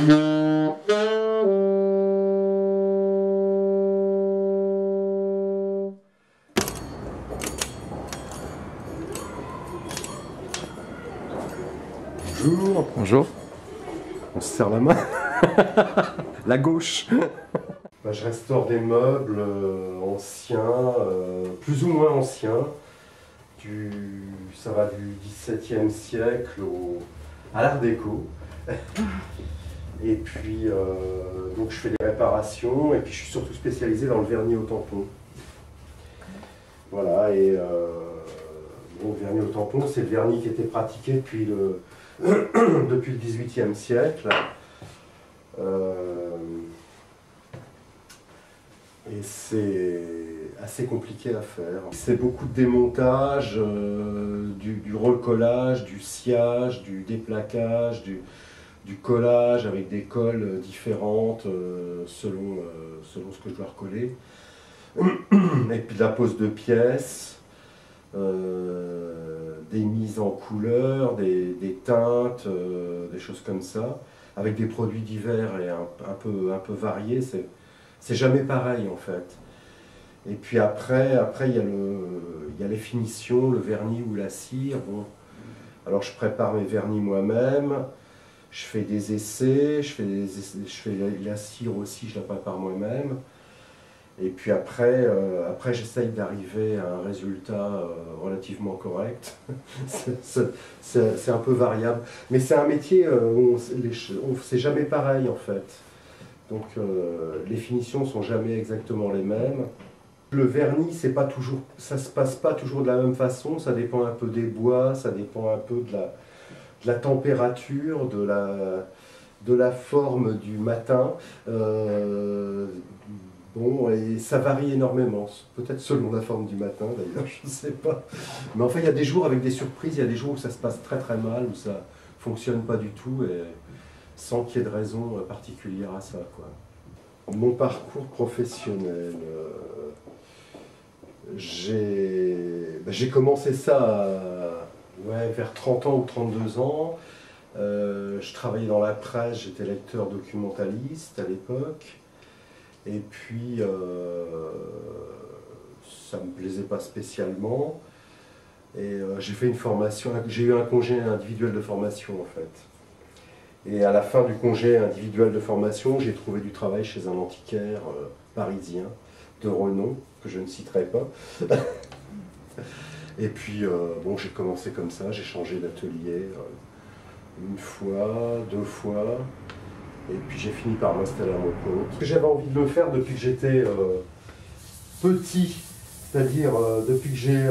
Bonjour. Bonjour. On se serre la main. La gauche. Bah, je restaure des meubles anciens, plus ou moins anciens. Ça va du XVIIe siècle à l'Art déco. Et puis, donc je fais des réparations et puis je suis surtout spécialisé dans le vernis au tampon. Voilà, et bon, le vernis au tampon, c'est le vernis qui était pratiqué depuis le XVIIIe siècle. Et c'est assez compliqué à faire. C'est beaucoup de démontage, du recollage, du sciage, du déplaquage, du collage avec des colles différentes selon ce que je dois recoller. Et puis de la pose de pièces, des mises en couleur, des teintes, des choses comme ça, avec des produits divers et un peu variés. C'est jamais pareil en fait. Et puis après il y a les finitions, le vernis ou la cire. Bon. Alors je prépare mes vernis moi-même, je fais des essais, je fais la cire aussi, je la prépare moi-même. Et puis après j'essaye d'arriver à un résultat relativement correct. C'est un peu variable. Mais c'est un métier où c'est jamais pareil en fait. Donc les finitions sont jamais exactement les mêmes. Le vernis, ça se passe pas toujours de la même façon, ça dépend un peu des bois, ça dépend un peu de la température, de la forme du matin. Bon, et ça varie énormément, peut-être selon la forme du matin d'ailleurs, je ne sais pas. Mais enfin, il y a des jours avec des surprises, il y a des jours où ça se passe très très mal, où ça ne fonctionne pas du tout, et sans qu'il y ait de raison particulière à ça, quoi. Mon parcours professionnel, j'ai commencé ça vers 30 ans ou 32 ans. Je travaillais dans la presse, j'étais lecteur documentaliste à l'époque. Et puis, ça ne me plaisait pas spécialement. Et j'ai fait une formation, j'ai eu un congé individuel de formation en fait. Et à la fin du congé individuel de formation, j'ai trouvé du travail chez un antiquaire parisien de renom, que je ne citerai pas. Et puis, bon, j'ai commencé comme ça, j'ai changé d'atelier une fois, deux fois. Et puis j'ai fini par m'installer à mon compte. Parce que j'avais envie de le faire depuis que j'étais petit, c'est-à-dire depuis que j'ai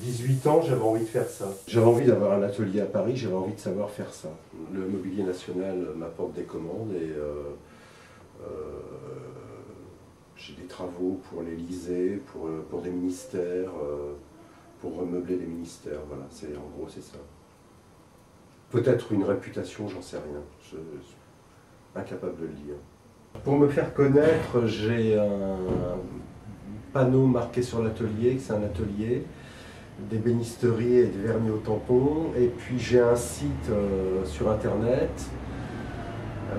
18 ans, j'avais envie de faire ça. J'avais envie d'avoir un atelier à Paris, j'avais envie de savoir faire ça. Le Mobilier National m'apporte des commandes et j'ai des travaux pour l'Élysée, pour des ministères, pour remeubler des ministères. Voilà, en gros c'est ça. Peut-être une réputation, j'en sais rien. Je suis incapable de le dire. Pour me faire connaître, j'ai un panneau marqué sur l'atelier, que c'est un atelier, des bénisteries et des vernis au tampon, et puis j'ai un site sur internet, et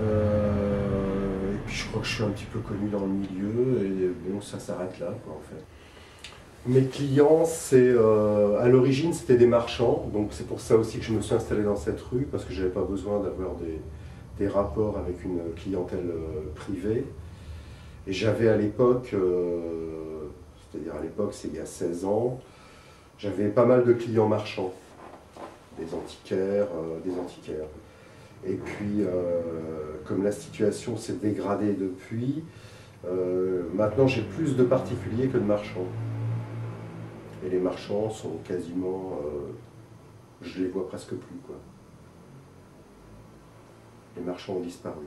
puis je crois que je suis un petit peu connu dans le milieu, et bon, ça s'arrête là, quoi, en fait. Mes clients, à l'origine, c'était des marchands, donc c'est pour ça aussi que je me suis installé dans cette rue, parce que je n'avais pas besoin d'avoir des rapports avec une clientèle privée. Et j'avais à l'époque, c'est-à-dire à l'époque, c'est il y a 16 ans, j'avais pas mal de clients marchands, des antiquaires. Et puis, comme la situation s'est dégradée depuis, maintenant j'ai plus de particuliers que de marchands. Et les marchands sont quasiment, je les vois presque plus, quoi. Les marchands ont disparu.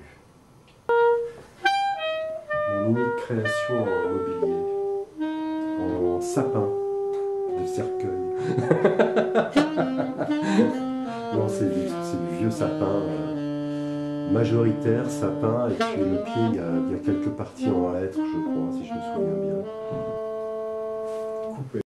Mon unique création en mobilier, en sapin de cercueil. Non, c'est du vieux sapin, majoritaire sapin, et puis le pied, il y a quelques parties en hêtre, je crois, si je me souviens bien. Coupé.